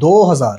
2000۔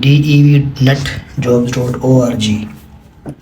DEVnetjobs.org،